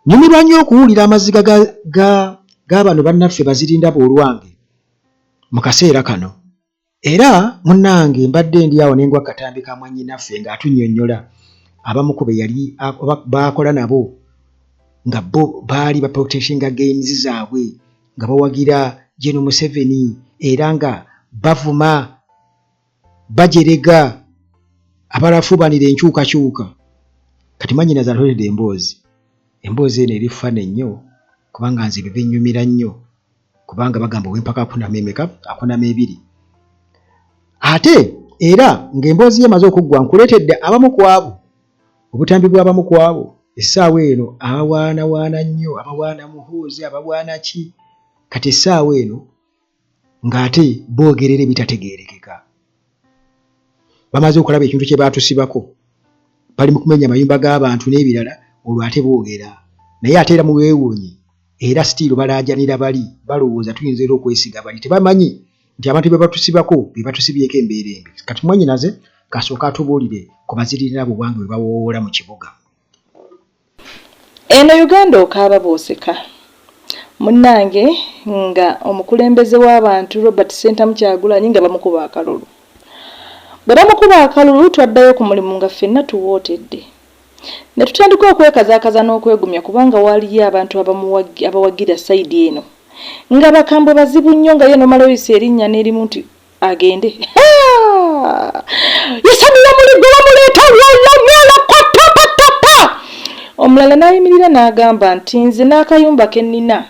Nyumirwa nnyo okuwulira amaziga g'abano bannaffe bazirinda boolwange mu kaseera kano. Era munnange mbadde ndi awo ne ngwa katambi ka mwannyinaffe ng'atunnyonnyola abamu ku be yali baakola nabo nga bo baali baprotectinga games zaabwe nga bawagira General Museveni era nga bavuma bajerega abalafubanira enkyukakyuka. Kati mwannyinaze atoledde emboozi eno eri fane nnyo kubanga nze bibinnyumira nnyo kubanga bagamba ow'empaka akunama ebiri. Ate era ng'emboozi ye emaze okuggwa nkuleetedde abamu ku abo obutambi bw'abamu ku abo essaawa eno abawaanawaana nnyo, abawaana muhoozi, abawaana ki. Kati essaawa eno ng'ate boogerera ebitategeerekeka. Bamaze okulaba ekintu kye baatusibako, bali mu kumenya amayumba g'abantu n'ebirala, olwo ate boogera. Naye ate era muweewuunye era sitiiro balaajanira bali balowooza tuyinza era okwesiga bali tebamanyi nti abantu be batusibako be batusibyeko embeera embi. Kati mwannyinaze kasooka atubuulire ku baziririra abo bwange bwe bawoowoola mu kibuga. Eno Uganda okaaba booseka. Munnange nga omukulembeze w'abantu Robert Ssentamu Kyagulanyi nga bamukuba akalulu. Bwe bamukuba akalulu twaddayo ku mulimu nga ffenna tuwootedde. Ne tutandika okwekazaakaza n'okwegumya kubanga waaliyo abantu abawagira sayidi eno. Nga bakambwe bazibu nnyo nga ye nomaloyisa erinnya n'erimu nti agende. Yasamira muligo bamuleeta lwala kwatapatapa. Omulala n'ayimirira n'agamba nti nze n'akayumba ke nnina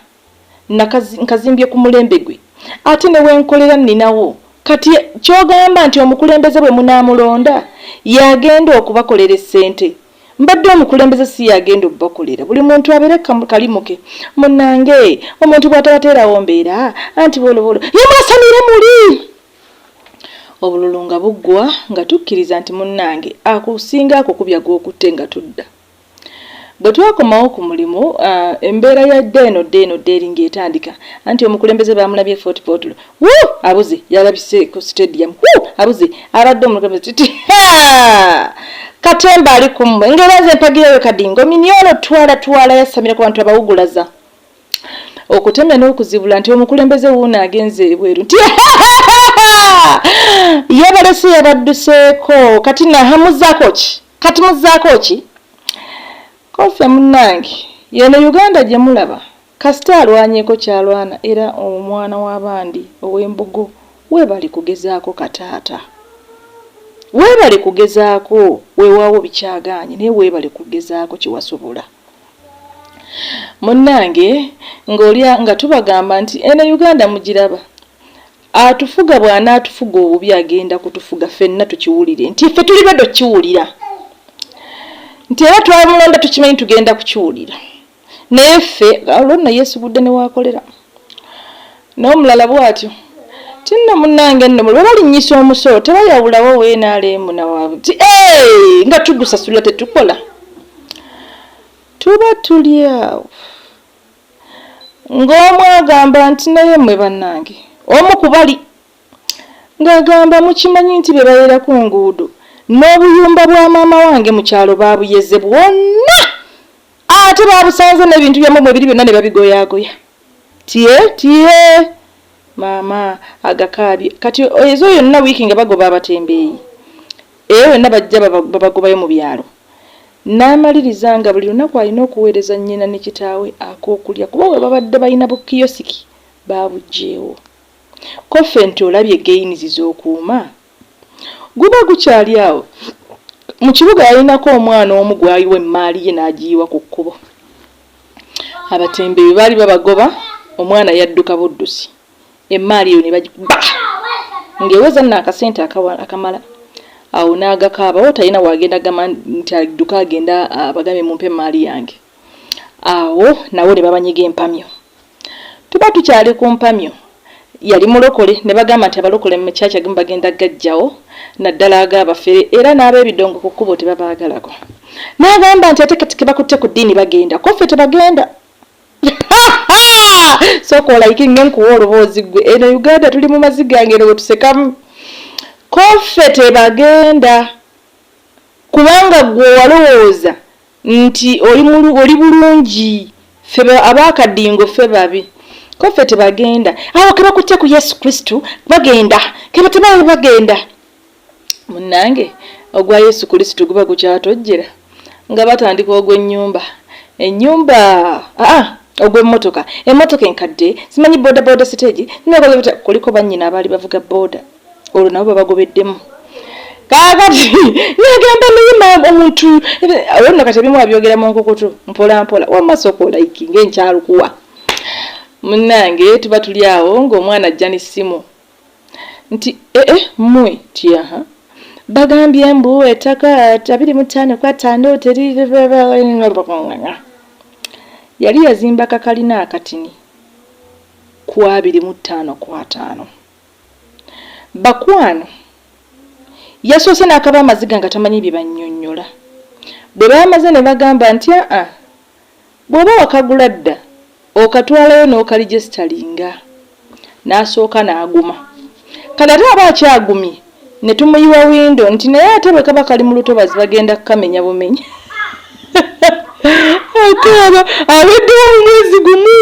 nkazimbye ku mulembe gwe. Ate ne wenkolera nninawo. Kati kyogamba nti omukulembeze bwe munaamulonda yagenda okubakolera essente. Mbadde omukulembeze si yagenda okubakolera. Buli muntu abeere kalimuke. Munnange omuntu bw'atabateerawo mbeera anti bolobolo yamwasamire muli. Obululu nga buggwa nga tukkiriza nti munnange akusinga akukubya gw'okutte nga tudda. Bwe twakomawo ku mulimu embeera ya ddeeno eringa etandika anti omukulembeze bamulabye Fort Portal. Abuze yalabise ku stadium. Abuze abadde omukulembeze titi Katemba ali kumwe ngeraze mpagireyo kadingo minyolo twala yasamira ku bantu abawugulaza. Okutemya n'okuzibula nti omukulembeze wuuna agenze ebweru nti yabalese yabadduseeko kati nahamuzaako ki kati muzaako ki. Kofe munnange yeno Uganda gye mulaba kasita alwanyeeko kyalwana era omwana w'abandi ow'embugo weebali kugezaako kataata. Weebali kugezaako weewaawo bikyagaanye naye weebali kugezaako kiwasobola. Munnange ng'olya nga tubagamba nti eno Uganda mugiraba atufuga bw'anaatufuga obubi agenda kutufuga ffenna tukiwulire nti ffe tuli baddo kiwulira nti era twamulonda tukimanyi tugenda kukiwulira naye ffe olwonna yeesubudde ne waakolera n'omulala bw'atyo tinna munnange nno bwe balinnyisa omusolo tebayawulawo weenaaleemu nawaabu ti nga tugusasulira tetukola tuba tuli awo ng'omu agamba nti naye mmwe bannange omu ku bali ng'agamba mukimanyi nti be babeera ku nguudo n'obuyumba bwa maama wange mu kyalo baabuyeze bwonna ate baabusanze n'ebintu byamu bwe biri byonna ne babigoyaagoya tiye maama agakaabye kati ezo yonna wiiki nga bagoba abatembeeyi eyo yonna bajja babagobayo mu byalo n'amaliriza nga buli lunaku alina okuweereza nnyina ne kitaawe ak'okulya kuba bwe babadde balina bukiyosiki baabugjeewo. Koffe nti olabye geyinizi z'okuuma guba gukyali awo mu kibuga yalinako omwana omu gwayiwa emmaali ye n'agiyiwa ku kkubo. Abatembeeyi baali babagoba omwana yadduka buddusi emmaali eyo ne bagikuba ng'eweza nno akasente akamala awo n'agakaabawo talina wagenda gamba nti adduka agenda abagambe mumpe emmaali yange. Awo nawo ne babanyiga empamyo. Tuba tukyali ku mpamyo yali mulokole ne bagamba nti abalokole mu kyakya gemu bagenda gajjawo naddala ag'abafere era n'ab'ebidongo ku kkubo tebabaagalako. N'agamba nti ate kati kebakutte ku ddiini bagenda koffe tebagenda. Sooka olayikinge nkuwa oluboozi ggwe eno Uganda tuli mu maziga ngeno bwe tusekamu. Koffe tebagenda kubanga gwe walowooza nti oli bulungi ffe abakadingo ffe babi ko ffe tebagenda awo ke bakutte ku Yesu Kristo bagenda ke batebawe bagenda munnange ogwa Yesu Kristo guba gukyatojjera nga batandika ogw'ennyumba ogw'emmotoka emmotoka enkadde simanyi boda stage nakoze kuliko bannyina abaali bavuga boda olwo nabo babagobeddemu kakati nagamba niyima omuntu olwo kati ebimu abyogera mu nkokoto mpola wamasokola iki ng'enkyalukuwa munnange tuba tuli awo ng'omwana ajja n'essimu nti mmwe tiaha bagambye mbu ettaka 25/5 teri yali yazimba kakalina akatini ku 25/5 bakwano yasoose n'akaba amaziga nga tamanyi bye bannyonnyola bwe bamaze ne bagamba nti bw'oba wakagula dda okatwalayo n'okaligesitalinga n'asooka n'aguma kale ate aba akyagumye ne tumuyiwa windo nti naye ate bwe kaba kali mu lutobazi bagenda kukamenya bumenya akaba aweddewo omwezi gumu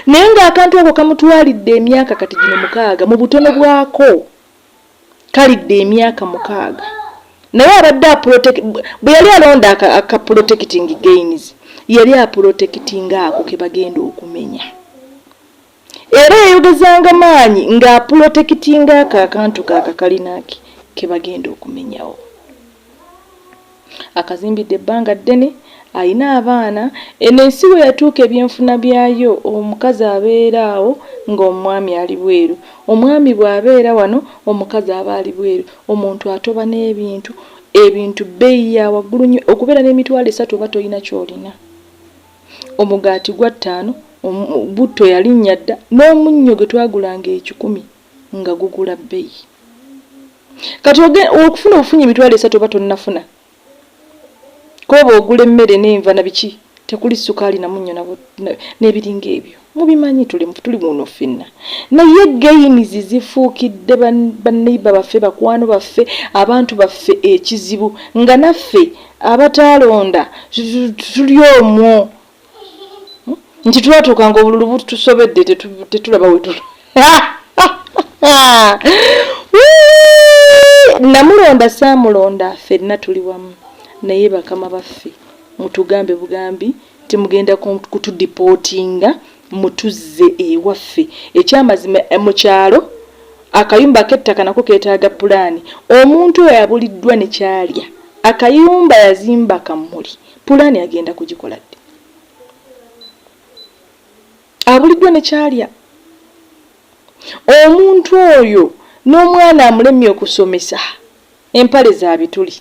naye ng'akantu ako kamutwalidde emyaka kati gino 6 mu butono bwako kalidde emyaka 6 naye abadde bwe yali alonda aka protecting gains yali aprotekitinga ako ke bagenda okumenya era yayogezanga maanyi ng'aprotekitinga ako akantu kaakakalinaaki ke bagenda okumenyawo akazimbidde ebbanga ddene ayina abaana ensi we yatuuka ebyenfuna byayo omukazi abeera awo ng'omwami ali bweru omwami bw'abeera wano omukazi aba ali bweru omuntu atoba n'ebintu bbeeyi ya waggulu nnyo okubeera n'emitwalo 3 oba tolina ky'olina omugaati gwa 5 butto yalinnya dda n'omunnyo gwe twagulanga 10 nga gugula bbeeyi kati okufuna obufunyi emitwalo 3 oba tonnafuna koba ogula emmere n'enva na biki tekuli sukaali na munnyo n'ebiringa ebyo mubimanyi tuli muno ffenna naye gayinizi zifuukidde banneiba baffe bakwano baffe abantu baffe ekizibu nga naffe abataalonda tuli omwo nti twatuukanga obululu butusobedde tetulaba we tuli namulonda saamulonda ffenna tuli wamu naye bakama baffe mutugambe bugambi temugenda kutudipootinga mutuzze ewaffe ekyamazima mu kyalo akayumba k'ettaka nako keetaaga pulaani omuntu oyo abuliddwa ne kyalya akayumba yazimba kamuli pulaani agenda kugikola dde abuliddwa ne kyalya omuntu oyo n'omwana amulemye okusomesa empale za bituli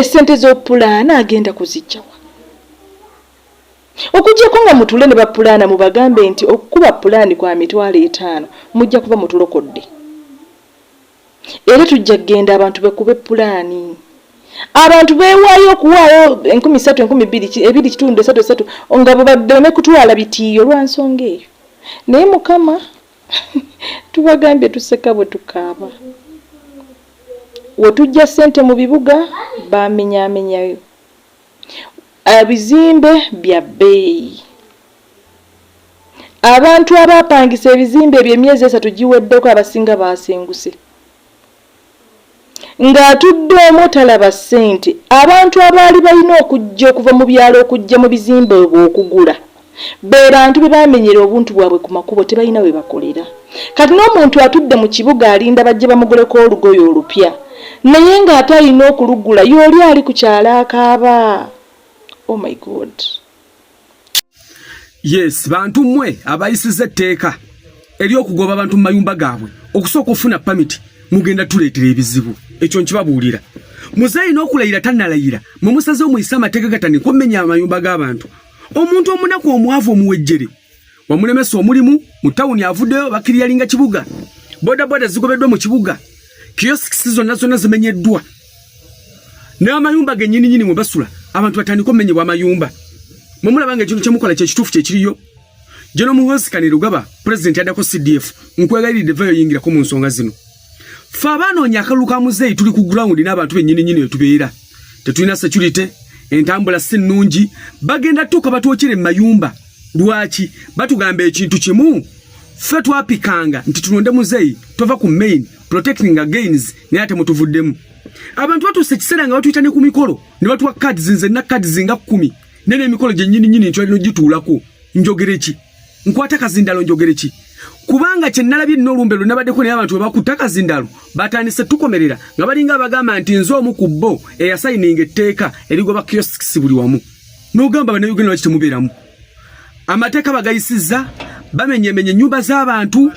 essente z'opulaana agenda kuzijjawa okujjako nga mutule ne bapulaana mubagambe nti okukuba pulaani kwa mitwalo 5 mujja kuba mutulokodde era tujja kgenda abantu bekube pulaani abantu beewaayo okuwaayo 13,000 2.3 nga bwe kutwala bitiiyo lwa nsonga eyo naye mukama tubagambye tuseka bwe tukaaba wetujja ssente mu bibuga bamenyaamenyayo ebizimbe bya bbeeyi abantu abapangisa ebizimbe ebyo emyezi 3 giweddeko abasinga baasenguse ng'atudde omwo talaba ssente abantu abaali balina okujja okuva mu byalo okujja mu bizimbe okugula be bantu be bamenyera obuntu bwabwe ku makubo tebalina we bakolera kati n'omuntu atudde mu kibuga alinda bajje bamuguleko olugoye olupya naye ng'ate alina okulugula y'oli ali ku kyalo akaaba. Oh my God. Yes, bantu mmwe abayisiza etteeka ery'okugoba abantu mu mayumba gaabwe okusooka ofuna pamiti mugenda tuleetera ebizibu ekyo nkibabuulira muzeeyi n'okulayira tannalayira mwe musaze omuyisa amateeka gatani kumenya amayumba g'abantu omuntu omunaku omwavu omuwejjere wamulemesa omulimu mu tawuni avuddeyo bakiriyalinga kibuga bodaboda zigobeddwa mu kibuga kiyosiki zonna zimenyeddwa n'amayumba gennyininyini mwe basula abantu batandika omenyebwa amayumba mwe mulaba nga ekintu kyemukola kyekituufu kyekiriyo Jeno Muhosika Rugaba President yadako CDF nkwegaliridde vayo yingirako mu nsonga zino fa abaanoonya akaluka muzeeyi tuli ku ground n'abantu bennyininyini etubeera tetulina security, entambula si nnungi, bagenda tuka batwokere mu mayumba. Lwaki batugamba ekintu kimu, ffe twapikanga nti tulonde muzeeyi tova ku main protecting against naye ate mutuvuddemu. Abantu batuuse ekiseera nga batuyita ne ku mikolo ne batuwa cards nze na cards nga 10 nene emikolo gye nnyini ntwalino gituulako njogere ki nkwata kazindalo njogere ki kubanga kye nalabye n'olumbero nabaddeko naye abantu bwe kazindalo batandise tukomerera nga balinga abagamba nti nze omu ku bo eyasayininga etteeka erigoba kiosks buli wamu n'ogamba bannayuganda lwaki temubeeramu. Amateeka bagayisizza bamenyemenye ennyumba z'abantu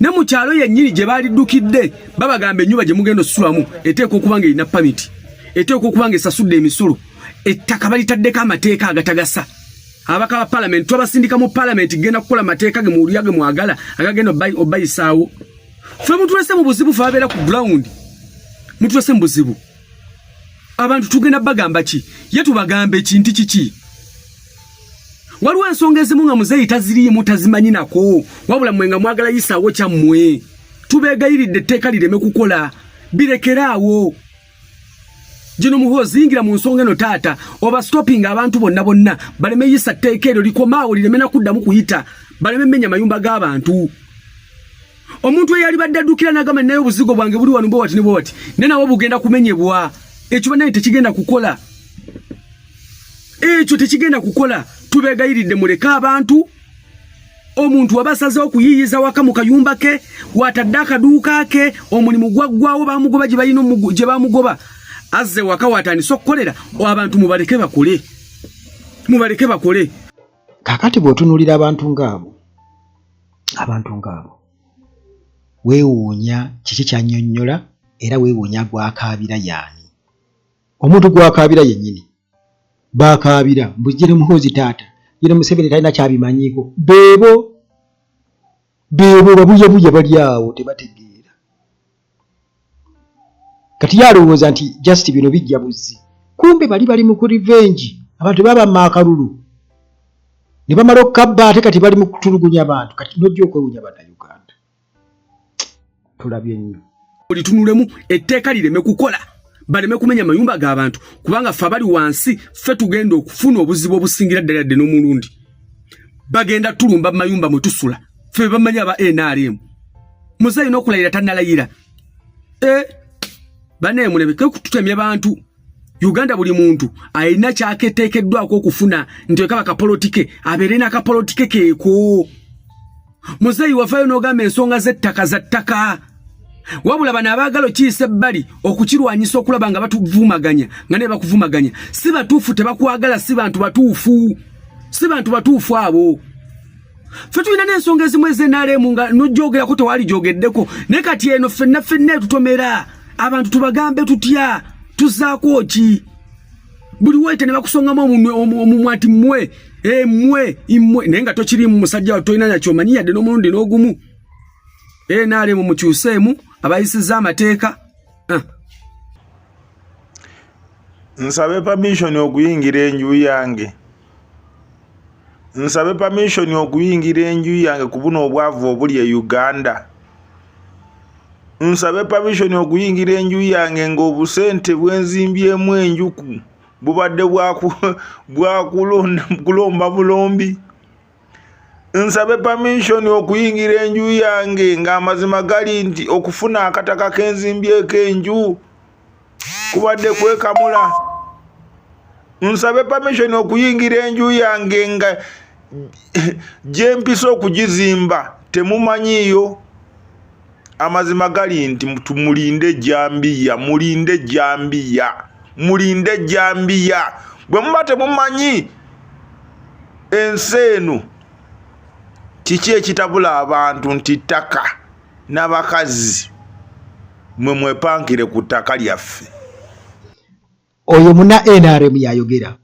ne mu kyalo yennyini gye baaliddukidde babagamba ennyumba gye mugenda osusulamu eteeka okuba nga erina pamiti, eteeka okuba nga esasudde emisolo, ettaka balitaddeko amateeka agatagasa. Abaka ba parliament twabasindika mu parliament genda kukola mateeka ge muuliyage mwagala agagenda obayisaawo. Ffe mutulese mu buzibu fe abeera ku ground, mutulese mu buzibu. Abantu tugenda bagamba ki? Ye tubagamba ekintu kiki? Waliwo ensonga ezimu nga muzeeyi taziriimu tazimanyi nako, wabula mwe nga mwagala yisaawo kyammwe. Tubeegayiridde etteeka lireme kukola, birekeraawo. Gino muhoozi yingira mu nsonga eno taata, oba stopping abantu bonna baleme yisa tteeka eryo likomaawo lireme na kuddamu kuyita, baleme menya mayumba g'abantu. Omuntu eyali badde addukira n'agamba naye obuzigo bwange buli wano bwati ne bwati, ne nawe bugenda kumenyebwa. Ekyo bannaye tekigenda kukola. Ekyo tekigenda kukola. Tubeegayiridde muleke abantu. Omuntu wabasazeewo okuyiyiza waka mu kayumba ke, watadde akaduuka ke, omulimu gwaggwawo bamugoba gye balina gye bamugoba. Azze waka watandise okukolera, abantu mubaleke bakole. Mubaleke bakole. Kakati bw'otunuulira abantu ng'abo, weewuunya kiki kyannyonnyola era weewuunya gwakaabira yaani. Omuntu gwakaabira yennyini. Bakaabira mbujjire muhoozi taata yine Museveni talina kyabimanyiiko beebo babuye bali awo tebategeera kati yalowooza nti just bino bijja buzzi kumbe bali mu revenge abantu baba maakalulu ne bamala okukabba ate kati bali mu kutulugunya abantu kati nojja okwewunya bannayuganda tulabye nnyo litunulemu etteeka lireme kukola baleme kumenya mayumba g'abantu kubanga ffe abali wansi ffe tugenda okufuna obuzibu obusingira ddala ddala n'omulundi bagenda tulumba mayumba mwe tusula ffe bamanya aba NRM muzeeyi n'okulayira tannalayira bane mulebeke kututemya bantu Uganda buli muntu alina kyaketeekeddwako okufuna nti ekaba kapolitike abeere n'akapolitike keeko muzeeyi wafaayo n'ogamba ensonga z'ettaka za ttaka wabula bano abaagala okiyisa ebbali okukirwanyisa okulaba nga batuvumaganya nga ne bakuvumaganya si batuufu tebakwagala si bantu batuufu abo ffe tulina n'ensonga ezimu ez'enaalemu nga nojjogerako tewali gyogeddeko naye kati eno ffenna tutomera abantu tubagambe tutya tuzaako ki buli wete ne bakusongamu omumwa ati mmwe naye nga tokirimu musajja tolina nakyomanyi yadde n'omulundi n'ogumu NRM mukyuseemu abayisiza amateeka nsabe permission okuyingira enju yange ku buno obwavu obuli e Uganda nsabe permission okuyingira enju yange ng'obusente bwenzimbyemu enjuku bubadde bwakulomba bulombi nsabe permission okuyingira enju yange ng'amazima gali nti okufuna akataka kenzimbyeko enju kubadde kwekamula nsabe permission okuyingira enju yange nga gyempisa okugizimba temumanyiyo amazima gali nti mulinde jambiya bwe muba temumanyi ensi eno kiki ekitabula abantu nti ttaka n'abakazi mwe mwepankire ku ttaka lyaffe. Oyo muna NRM yayogera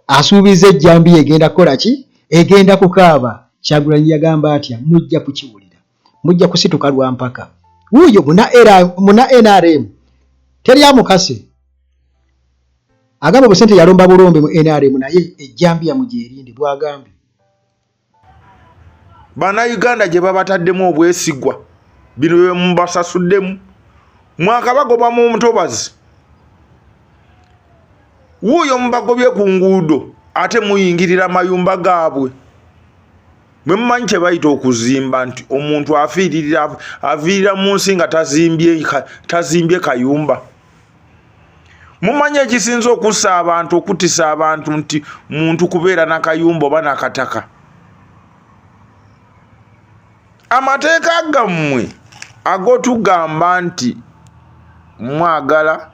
asuubiza ejjambiya egenda kukola ki egenda kukaaba Kyagulanyi yagamba atya mujja kukiwulira mujja kusituka lwa mpaka wuyo muna NRM teri amukase agamba busente yalomba bulombe mu NRM naye ejjambiya mugyerinde bwagambye Bannayuganda gye babataddemu obwesigwa bino bye mubasasuddemu mwakabagoba mu ntobazi wuuyo mubagobye ku nguudo ate muyingirira mayumba gaabwe. Mwe mumanyi kye bayita okuzimba nti omuntu aviirira mu nsi nga tazimbye kayumba. Mumanyi ekisinza okussa abantu okutisa abantu nti muntu kubeera n'akayumba oba n'akataka. Amateeka gammwe agotugamba nti mwagala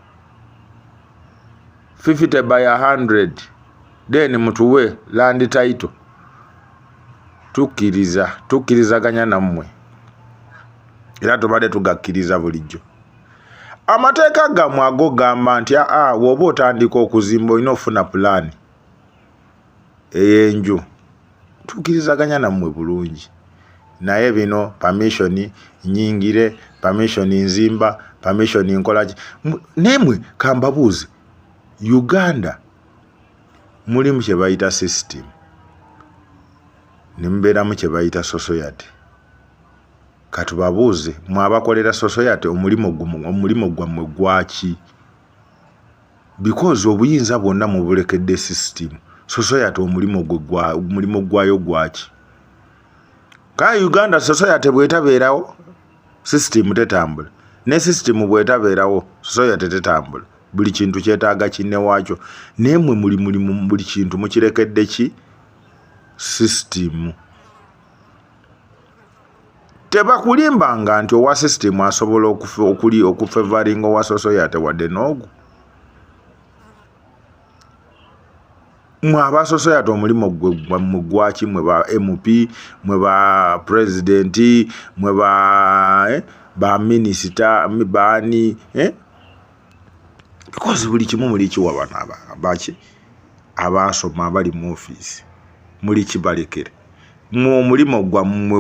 50 by 100 then mutuwe land title. Tukkirizaganya nammwe era tubadde tugakkiriza bulijjo. Amateeka gammwe agogamba nti woba otandika okuzimba olina ofuna pulaani ey'enju. Tukkirizaganya nammwe bulungi. Naye bino permission nyingire, permission nzimba, permission nkolaki. Nemwe kambabuuze, Uganda mulimu kye bayita system, nimbeeramu kye bayita society. Katubabuuze, mwabakolera society omulimu gwammwe gwaki? Because obuyinza bwonna mubulekedde system. Society omulimu gwayo gwaki? Kaya Uganda society bwetabeerawo system tetambula. Ne system bwetabeerawo society tetambula. Buli kintu kyetaaga kinne waakyo. Nemwe muli buli kintu mukirekedde ki? System. Tebakulimbanga nti owa system asobola okufavoring owa society wadde n'ogwo. Mwaba society omulimu gwaki? Mwe ba MP, mwe ba president, mwe ba minister, baani because buli kimu muli kiwa bana abaki abasoma abali mu office muli kibalekere. Omulimu gwammwe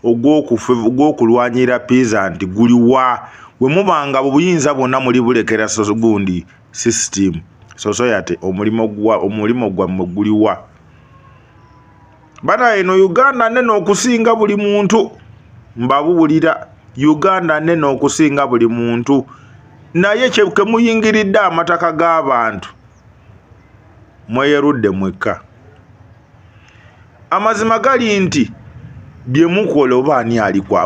ogw'okulwanyira peasant guliwa? We mubanga obuyinza bwonna muli bulekera gundi system society omulimu gwammwe guliwa? Bana eno Uganda nene okusinga buli muntu. Mbabulira Uganda nene okusinga buli muntu. Naye kye muyingiridde amataka g'abantu mweyerudde mwekka. Amazima gali nti bye mukola oba ani alikwa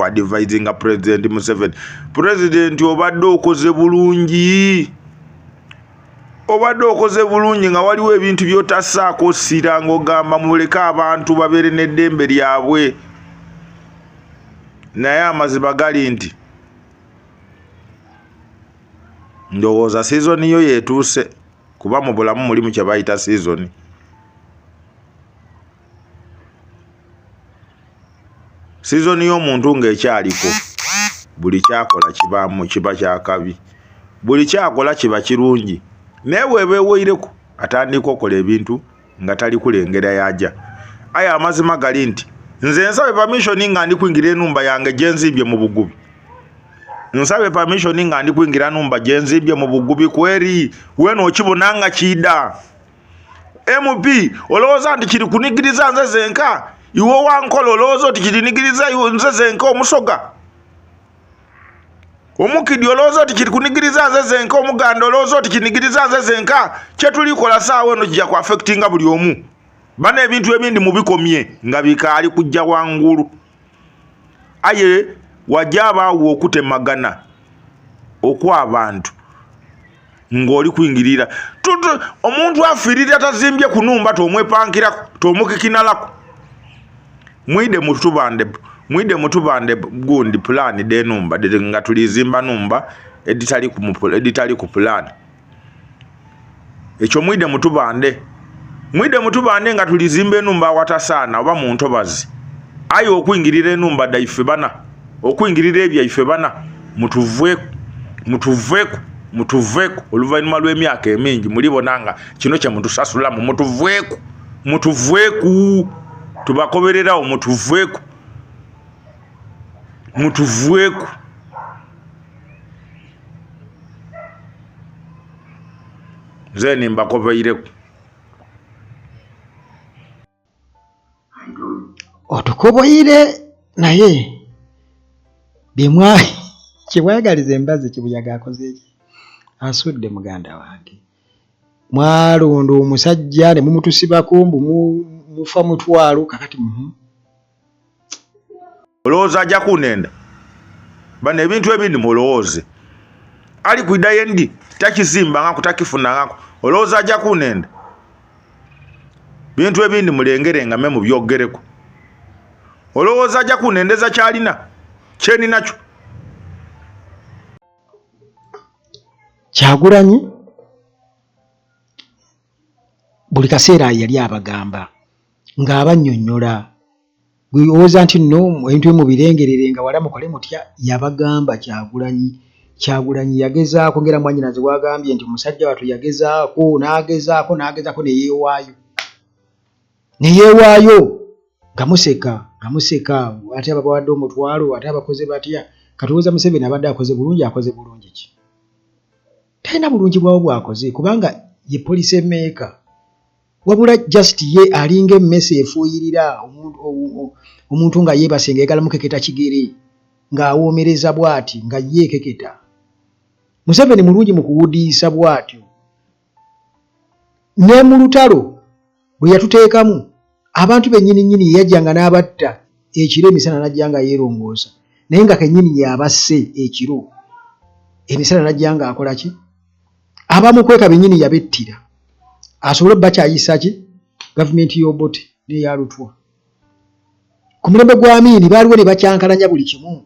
advising President Museveni. President obadde okoze bulungi. Obadde okoze bulungi nga waliwo ebintu by'otassaako ssira ng'ogamba muleke abantu babeere n'eddembe lyabwe. Naye amazima gali nti ndowooza season yo yeetuuse, kuba mu bulamu mulimu kye bayita season. Season y'omuntu ng'ekyaliko buli kyakola kiba kyakabi, buli kyakola kiba kirungi. Naye weeweeweereku atandika okola ebintu nga tali kulengera yaja. Aya amazima gali nti nze nsabe permission nga ndi kwingira enumba yange gye nzimbye mu Bugubi. Nsabe permission nga ndi kwingira enumba gye nzimbye mu Bugubi kweri weno okibona nga kiida. MP olowooza nti kiri kunigiriza nze zenka? Iwo wankola olowooza oti kirinigiriza nze zenka omusoga? Omukidi olowooza oti kiri kunigiriza nze zenka? Omuganda olowooza oti kinigiriza nze zenka? Kye tulikola saawa eno kijja ku affectinga buli omu. Bana ebintu ebindi mubikomye nga bikaali kujja wangulu. Aye wajja abaawo okutemagana okw'abantu ng'oli kwingirira. Omuntu afiirira tazimbye ku numba tomwepankirako, tomukikinalako. Mwide mutubande gundi pulaani d'enumba nga tulizimba numba editali ku pulaani. Ekyo mwide mutubande nga tulizimba enumba awatasaana oba mu ntobazi. Aye okwingirira enumba daife bana, okwingirira ebyaife bana, mutuveeku oluvannyuma lw'emyaka emingi mulibona nga kino kye mutusasulamu. Mutuveeku tubakobererawo, mutuveeku. Nze nimbakobeyireku. Otukoboyire naye kyebwayagaliza embazi kibuyaga akoze eki? asudde muganda wange mwalonda omusajja ne mumutusibako mbu mufa mutwalo kakati olowooza ajja kunenda bano ebintu ebindi mulowooze ali kwidda yendi takizimbangako takifunangako olowooza ajja kunenda bintu ebindi mulengerenga me mubyogereko olowooza ajja kunendeza kyalina kyeninakyo Kyagulanyi buli kaseera yali abagamba ng'abannyonnyola olowooza nti nno ebintu emubirengerere nga wala mukole mutya yabagamba Kyagulanyi yagezaako ngera mwannyinaze wagambye nti omusajja wattu yagezaako n'agezaako neyeewaayo nga museka ate ababawadde omutwalo ate abakoze batya katowooza Museveni abadde akoze bulungi ki talina bulungi bwawo bwakoze kubanga ye police maker wabula just ye alinga emmese efuuyirira omuntu nga yeebase ng'ayagala mukeketa kigere ng'awoomereza bw'ati nga ye ekeketa Museveni mulungi mu kuwudiisa bw'atyo ne mu lutalo bwe yatuteekamu abantu bennyini yajjanga n'abatta ekiro emisana najja nga yeerongoosa naye nga kennyini yabasse ekiro emisana najja nga akola ki abamukweka bennyini yabettira asobole bakyayisa ki gavumenti y'Obote n'eya Lutwa ku mulembe gwa Amin baaliwo ne bakyankalanya buli kimu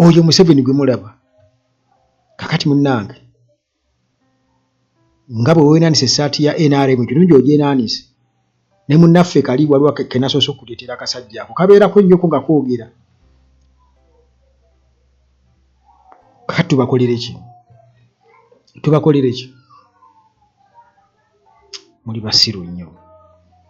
oyo Museveni gwe mulaba kakati munnange nga bwe weenaanisa essaati ya NRM kirungi ogyenaanise ne munnaffe kali waliwo kenasoose okuleetera akasajja ako kabeerako nnyoko nga koogera kakati tubakolere ki muli basiru nnyo